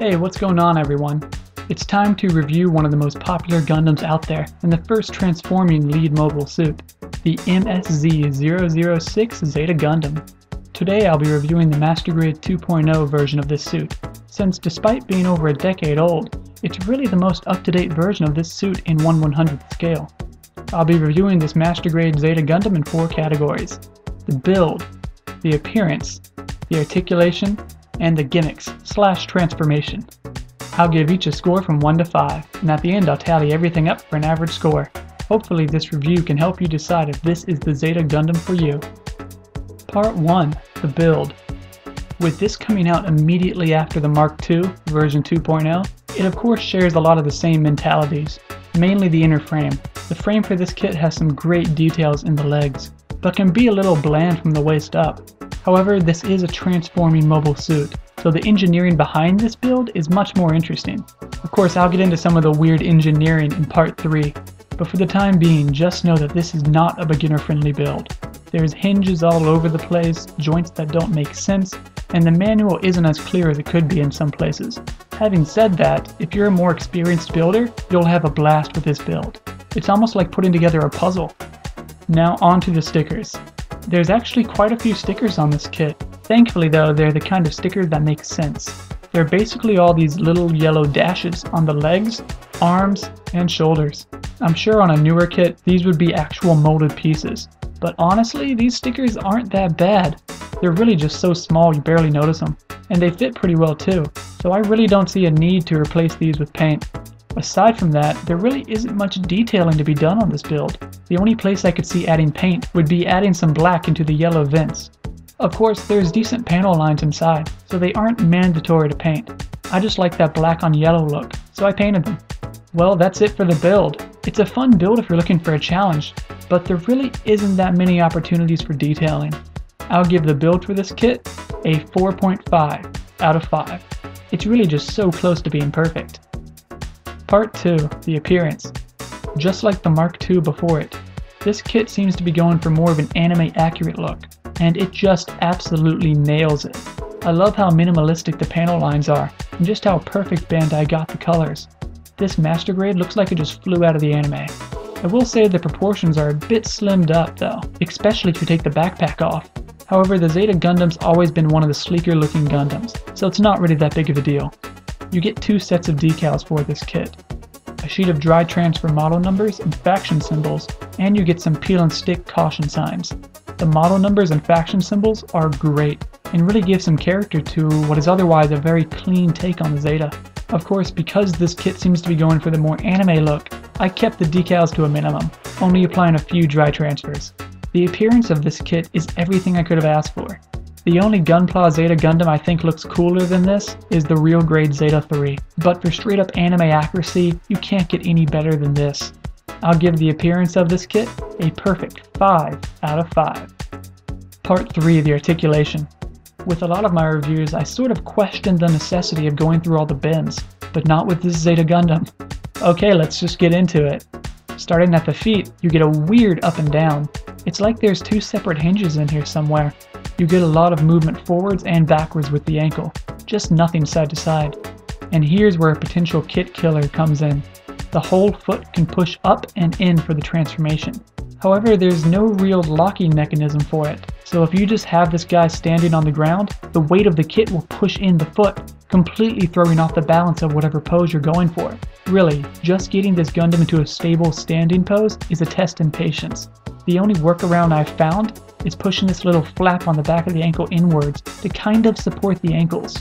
Hey, what's going on everyone? It's time to review one of the most popular Gundams out there and the first transforming lead mobile suit, the MSZ-006 Zeta Gundam. Today I'll be reviewing the Master Grade 2.0 version of this suit, since despite being over a decade old, it's really the most up-to-date version of this suit in 1/100th scale. I'll be reviewing this Master Grade Zeta Gundam in 4 categories: the build, the appearance, the articulation, and the gimmicks/transformation. I'll give each a score from 1 to 5, and at the end I'll tally everything up for an average score. Hopefully this review can help you decide if this is the Zeta Gundam for you. Part 1. The build. With this coming out immediately after the Mark II version 2.0, it of course shares a lot of the same mentalities, mainly the inner frame. The frame for this kit has some great details in the legs, but can be a little bland from the waist up. However, this is a transforming mobile suit, so the engineering behind this build is much more interesting. Of course, I'll get into some of the weird engineering in Part 3, but for the time being, just know that this is not a beginner-friendly build. There's hinges all over the place, joints that don't make sense, and the manual isn't as clear as it could be in some places. Having said that, if you're a more experienced builder, you'll have a blast with this build. It's almost like putting together a puzzle. Now on to the stickers. There's actually quite a few stickers on this kit. Thankfully though, they're the kind of stickers that make sense. They're basically all these little yellow dashes on the legs, arms, and shoulders. I'm sure on a newer kit, these would be actual molded pieces. But honestly, these stickers aren't that bad. They're really just so small you barely notice them. And they fit pretty well too, so I really don't see a need to replace these with paint. Aside from that, there really isn't much detailing to be done on this build. The only place I could see adding paint would be adding some black into the yellow vents. Of course, there's decent panel lines inside, so they aren't mandatory to paint. I just like that black on yellow look, so I painted them. Well, that's it for the build. It's a fun build if you're looking for a challenge, but there really isn't that many opportunities for detailing. I'll give the build for this kit a 4.5 out of 5. It's really just so close to being perfect. Part 2. The appearance. Just like the Mark II before it, this kit seems to be going for more of an anime-accurate look, and it just absolutely nails it. I love how minimalistic the panel lines are, and just how perfect Bandai got the colors. This Master Grade looks like it just flew out of the anime. I will say the proportions are a bit slimmed up though, especially if you take the backpack off. However, the Zeta Gundam's always been one of the sleeker looking Gundams, so it's not really that big of a deal. You get 2 sets of decals for this kit. A sheet of dry transfer model numbers and faction symbols, and you get some peel and stick caution signs. The model numbers and faction symbols are great, and really give some character to what is otherwise a very clean take on the Zeta. Of course, because this kit seems to be going for the more anime look, I kept the decals to a minimum, only applying a few dry transfers. The appearance of this kit is everything I could have asked for. The only Gunpla Zeta Gundam I think looks cooler than this is the Real Grade Zeta 3, but for straight up anime accuracy, you can't get any better than this. I'll give the appearance of this kit a perfect 5 out of 5. Part 3. The articulation. With a lot of my reviews, I sort of questioned the necessity of going through all the bins, but not with this Zeta Gundam. Okay, let's just get into it. Starting at the feet, you get a weird up and down. It's like there's 2 separate hinges in here somewhere. You get a lot of movement forwards and backwards with the ankle, just nothing side to side. And here's where a potential kit killer comes in. The whole foot can push up and in for the transformation. However, there's no real locking mechanism for it, so if you just have this guy standing on the ground, the weight of the kit will push in the foot, completely throwing off the balance of whatever pose you're going for. Really, just getting this Gundam into a stable standing pose is a test in patience. The only workaround I've found is pushing this little flap on the back of the ankle inwards to kind of support the ankles.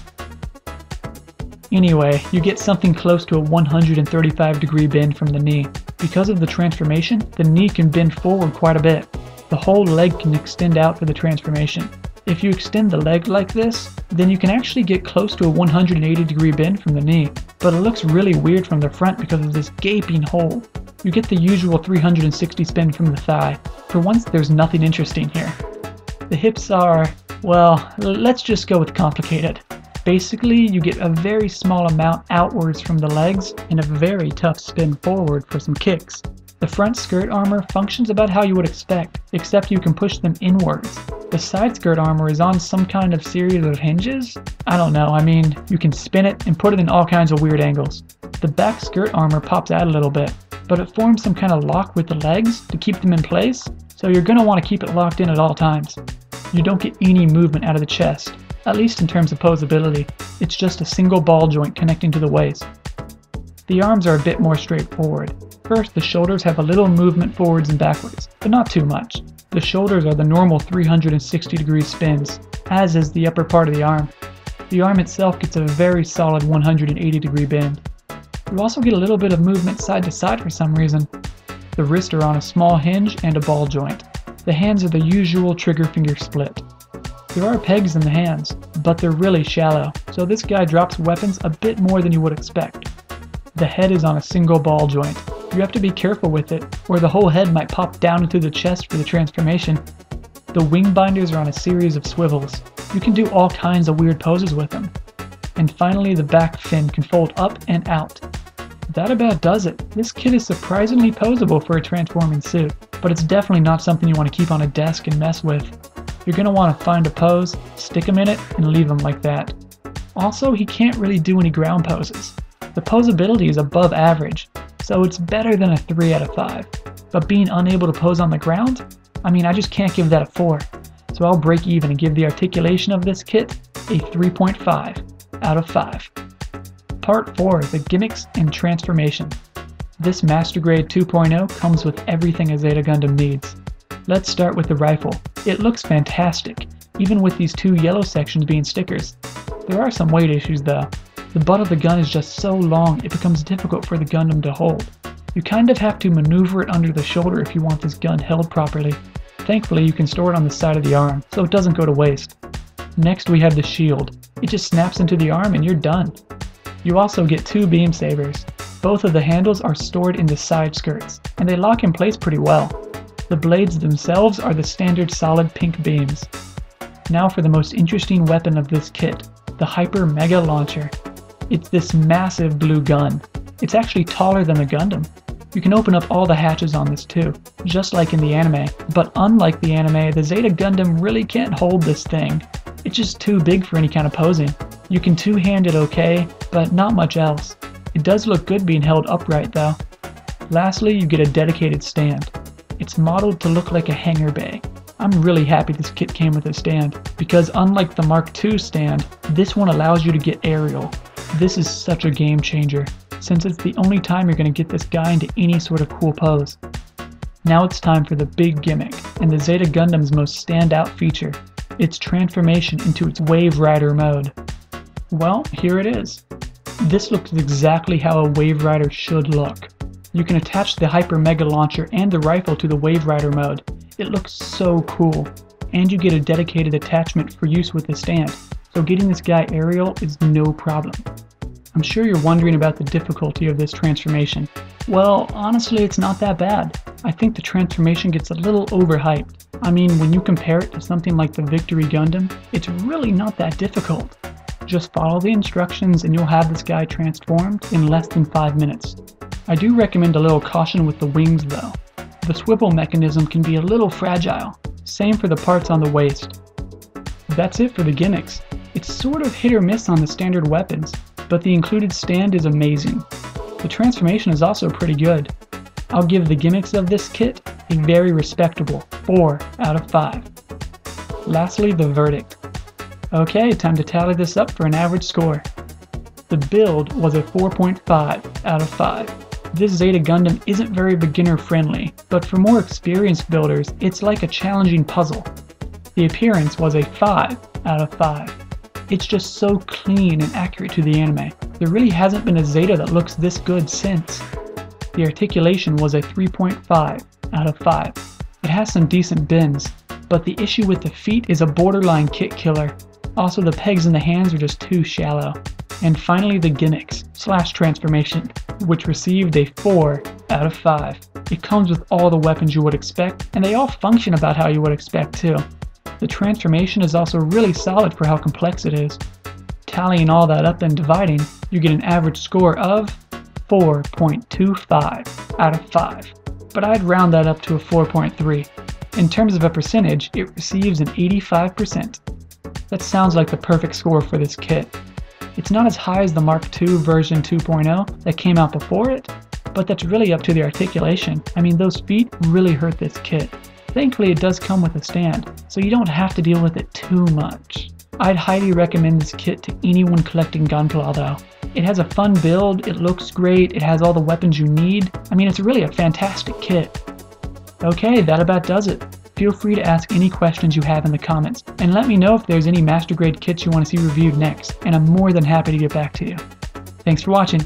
Anyway, you get something close to a 135-degree bend from the knee. Because of the transformation, the knee can bend forward quite a bit. The whole leg can extend out for the transformation. If you extend the leg like this, then you can actually get close to a 180-degree bend from the knee, but it looks really weird from the front because of this gaping hole. You get the usual 360 spin from the thigh. For once, there's nothing interesting here. The hips are, well, let's just go with complicated. Basically, you get a very small amount outwards from the legs and a very tough spin forward for some kicks. The The front skirt armor functions about how you would expect, except you can push them inwards. The side skirt armor is on some kind of series of hinges? I don't know, I mean, you can spin it and put it in all kinds of weird angles. The back skirt armor pops out a little bit, but it forms some kind of lock with the legs to keep them in place, so you're going to want to keep it locked in at all times. You don't get any movement out of the chest, at least in terms of posability. It's just a single ball joint connecting to the waist. The arms are a bit more straightforward. First, the shoulders have a little movement forwards and backwards, but not too much. The shoulders are the normal 360-degree spins, as is the upper part of the arm. The arm itself gets a very solid 180-degree bend. You also get a little bit of movement side to side for some reason. The wrists are on a small hinge and a ball joint. The hands are the usual trigger finger split. There are pegs in the hands, but they're really shallow, so this guy drops weapons a bit more than you would expect. The head is on a single ball joint. You have to be careful with it, or the whole head might pop down into the chest for the transformation. The wing binders are on a series of swivels. You can do all kinds of weird poses with them. And finally, the back fin can fold up and out. That about does it. This kit is surprisingly posable for a transforming suit, but it's definitely not something you want to keep on a desk and mess with. You're going to want to find a pose, stick him in it, and leave him like that. Also, he can't really do any ground poses. The posability is above average, so it's better than a 3 out of 5. But being unable to pose on the ground? I mean, I just can't give that a 4. So I'll break even and give the articulation of this kit a 3.5 out of 5. Part 4, the gimmicks and transformation. This Master Grade 2.0 comes with everything a Zeta Gundam needs. Let's start with the rifle. It looks fantastic, even with these 2 yellow sections being stickers. There are some weight issues though. The butt of the gun is just so long it becomes difficult for the Gundam to hold. You kind of have to maneuver it under the shoulder if you want this gun held properly. Thankfully you can store it on the side of the arm, so it doesn't go to waste. Next we have the shield. It just snaps into the arm and you're done. You also get 2 beam sabers. Both of the handles are stored in the side skirts, and they lock in place pretty well. The blades themselves are the standard solid pink beams. Now for the most interesting weapon of this kit, the Hyper Mega Launcher. It's this massive blue gun. It's actually taller than the Gundam. You can open up all the hatches on this too, just like in the anime. But unlike the anime, the Zeta Gundam really can't hold this thing. It's just too big for any kind of posing. You can two-hand it okay, but not much else. It does look good being held upright though. Lastly, you get a dedicated stand. It's modeled to look like a hangar bay. I'm really happy this kit came with a stand, because unlike the Mark II stand, this one allows you to get aerial. This is such a game changer, since it's the only time you're going to get this guy into any sort of cool pose. Now it's time for the big gimmick, and the Zeta Gundam's most standout feature, its transformation into its Wave Rider mode. Well, here it is. This looks exactly how a Wave Rider should look. You can attach the Hyper Mega Launcher and the rifle to the Wave Rider mode. It looks so cool, and you get a dedicated attachment for use with the stand, so getting this guy aerial is no problem. I'm sure you're wondering about the difficulty of this transformation. Well, honestly, it's not that bad. I think the transformation gets a little overhyped. I mean, when you compare it to something like the Victory Gundam, it's really not that difficult. Just follow the instructions and you'll have this guy transformed in less than 5 minutes. I do recommend a little caution with the wings though. The swivel mechanism can be a little fragile. Same for the parts on the waist. That's it for the gimmicks. It's sort of hit or miss on the standard weapons, but the included stand is amazing. The transformation is also pretty good. I'll give the gimmicks of this kit a very respectable 4 out of 5. Lastly, the verdict. Okay, time to tally this up for an average score. The build was a 4.5 out of 5. This Zeta Gundam isn't very beginner friendly, but for more experienced builders, it's like a challenging puzzle. The appearance was a 5 out of 5. It's just so clean and accurate to the anime. There really hasn't been a Zeta that looks this good since. The articulation was a 3.5 out of 5. It has some decent bends, but the issue with the feet is a borderline kick killer. Also, the pegs in the hands are just too shallow. And finally, the gimmicks / transformation, which received a 4 out of 5. It comes with all the weapons you would expect, and they all function about how you would expect too. The transformation is also really solid for how complex it is. Tallying all that up and dividing, you get an average score of 4.25 out of 5. but I'd round that up to a 4.3. In terms of a percentage, it receives an 85%. That sounds like the perfect score for this kit. It's not as high as the Mark II version 2.0 that came out before it, but that's really up to the articulation. I mean, those feet really hurt this kit. Thankfully, it does come with a stand, so you don't have to deal with it too much. I'd highly recommend this kit to anyone collecting Gunpla though. It has a fun build, it looks great, it has all the weapons you need. I mean, it's really a fantastic kit. Okay, that about does it. Feel free to ask any questions you have in the comments, and let me know if there's any master grade kits you want to see reviewed next, and I'm more than happy to get back to you. Thanks for watching.